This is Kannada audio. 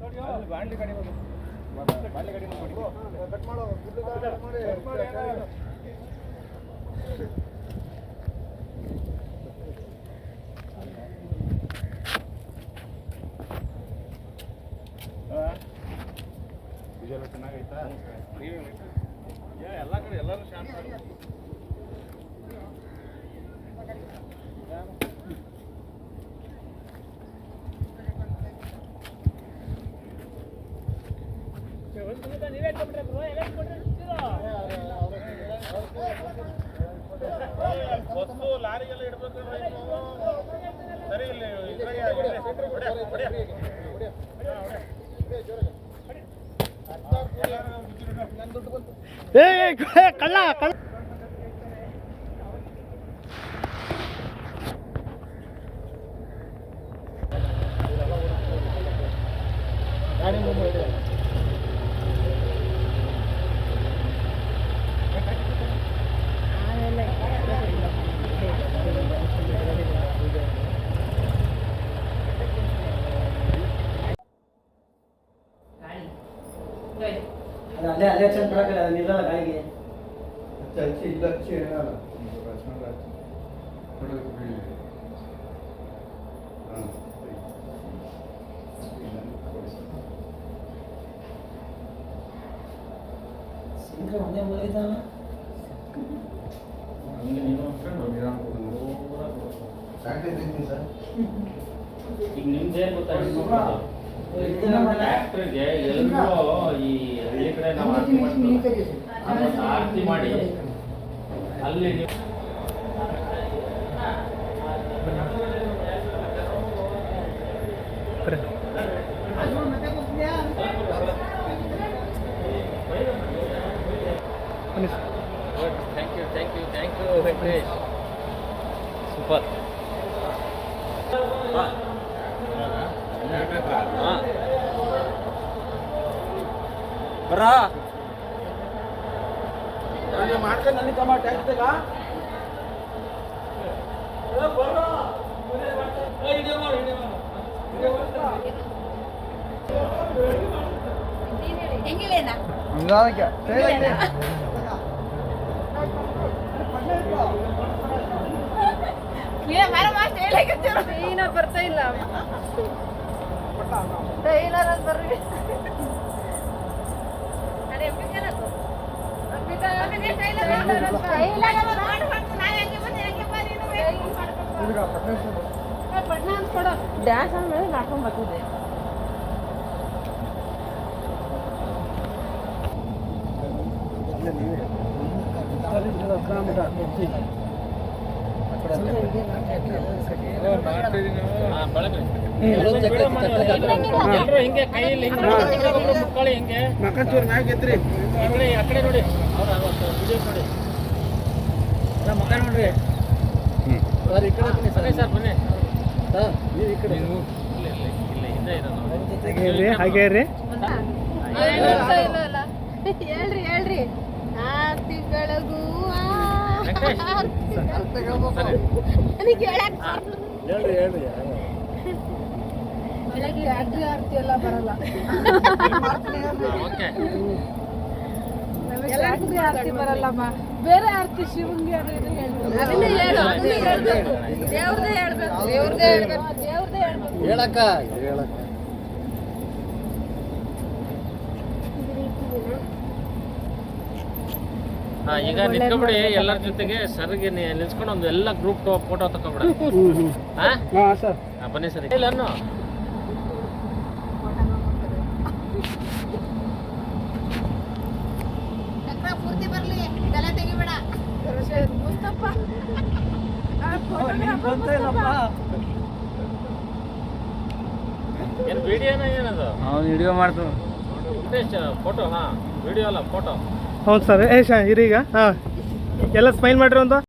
ಬಾಂಡ್ಲಿ ಕಡೆ ಬಾಂಡ್ಲಿ ಕಡೆ ಕಟ್ ಮಾಡೋ ವಿಜಯಲ್ಲ ಚೆನ್ನಾಗೈತಾ ಎಲ್ಲ ಕಡೆ ಎಲ್ಲರೂ ಶಾಂತ ಬಸ್ಸು ಲಾರಿಗೆಲ್ಲ ಇಡ್ಬೇಕು ಸರಿ ಇಲ್ಲಿ ಕಳ್ಳ ಕಳ್ಳ ಗಾಡಿ ಮುಂದೆ ಅಲ್ಲೇ ಅಲ್ಲೇ ಚಂದ ಬಿಡಕ್ಕೆ ನಿಲ್ಲಲ್ಲ ಗಾಳಿಗೆ ಚರ್ಚೆ ಇಲ್ಲ ಏನಲ್ಲ ಶೀಘ್ರ ಒಂದೇ ಮುಗಿದಾವ ಈಗ ನಿಮ್ದೇ ಗೊತ್ತಾಗಿರ್ಬೋದು ಟ್ರ್ಯಾಕ್ಟರ್ಗೆ ಎಲ್ಲರೂ ಈ ಹಳ್ಳಿ ಕಡೆ ನಾವು ಆರತಿ ಮಾಡಿ ಅಲ್ಲಿ ಥ್ಯಾಂಕ್ ಯು ವೆಂಕಟೇಶ್ ಸೂಪರ್ ಬರಾ ಮಾಡ್ಕೊಂಡು ನನಗೆ ತಮ್ಮ ಟ್ಯಾಕ್ಸ್ ಹೆಂಗಿಲ್ಲೇನಾ ಟ್ರೈನರ್ ಬರ್ತಾ ಇಲ್ಲ ಟ್ರೈನರ್ ಅಂತ ಬರ್ರಿ ಡ್ಯಾನ್ಸ್ ಅಂದ್ಮೇಲೆ ನಾಟ್ಕೊಂಡ್ ಬರ್ತಿದ್ದೆ ಹಿಂಗೆ ಕೈಯಲ್ಲಿ ಮುಕ್ಕಾಳಿ ಹಿಂಗೆ ಮಕ್ಕಂಚೂರು ಮ್ಯಾಗ ಎತ್ರಿ ಆ ಕಡೆ ನೋಡಿ ವಿಡಿಯೋ ನೋಡಿ ಮಕ್ಕ ನೋಡ್ರಿ ಸರ್ ಈ ಕಡೆ ಸರಿ ಸರ್ ಬನ್ನಿ ನೀವು ಈ ಕಡೆ ಇಲ್ಲ ಹಿಂದೆ ಹಾಗೆ ಹಾಗೆ ರೀ ಹೇಳ್ರಿ ಹೇಳ್ರಿ ಆರ್ತಿ ಬೆಳಗುವ ನನಗೆ ಹೇಳಕ್ ಹೇಳ್ರಿ ಹೇಳ್ರಿ ಬೆಳಗ್ಗೆ ಅಡ್ರಿ ಆರ್ತಿ ಎಲ್ಲ ಬರಲ್ಲ ಓಕೆ ಅಡ್ರಿ ಆರ್ತಿ ಬರಲ್ಲಮ್ಮ ಬೇರೆ ಆರ್ತಿ ಶಿವಂಗಿ ಅದು ಇದು ಹೇಳ್ಬೇಕು ದೇವ್ರದೇ ಹೇಳ್ಬೇಕು ದೇವ್ರದೇ ಹೇಳ್ಬೇಕು ದೇವ್ರದೇ ಹೇಳ್ಬೇಕು ಹೇಳಕ್ಕ ಹೇಳಕ್ಕ ಈಗ ನಿಂತ್ಕೊಬಿಡಿ ಎಲ್ಲರ ಜೊತೆಗೆ ಸರ್ಗೆ ನಿಲ್ಸ್ಕೊಂಡು ಒಂದು ಎಲ್ಲ ಗ್ರೂಪ್ ಫೋಟೋ ತಕೊಂಬಿಡ ಹಾಂ ಸರ್ ಬನ್ನಿ ಸರ್ ಇಲ್ಲ ಅನ್ನು ಪೂರ್ತಿ ಬರ್ಲಿ ತಲೆ ತೆಗಿಬೇಡ ಮುಸ್ತಪ್ಪ ಏನು ವಿಡಿಯೋನ ಏನದು ಅವ್ನು ವಿಡಿಯೋ ಮಾಡ್ತಾನೆ ಫೋಟೋ ಹಾಂ ವಿಡಿಯೋ ಅಲ್ಲ ಫೋಟೋ ಹೌದು ಸರ್ ಇರೀಗ ಹಾಂ ಎಲ್ಲ ಸ್ಮೈಲ್ ಮಾಡ್ರಿ ಒಂದು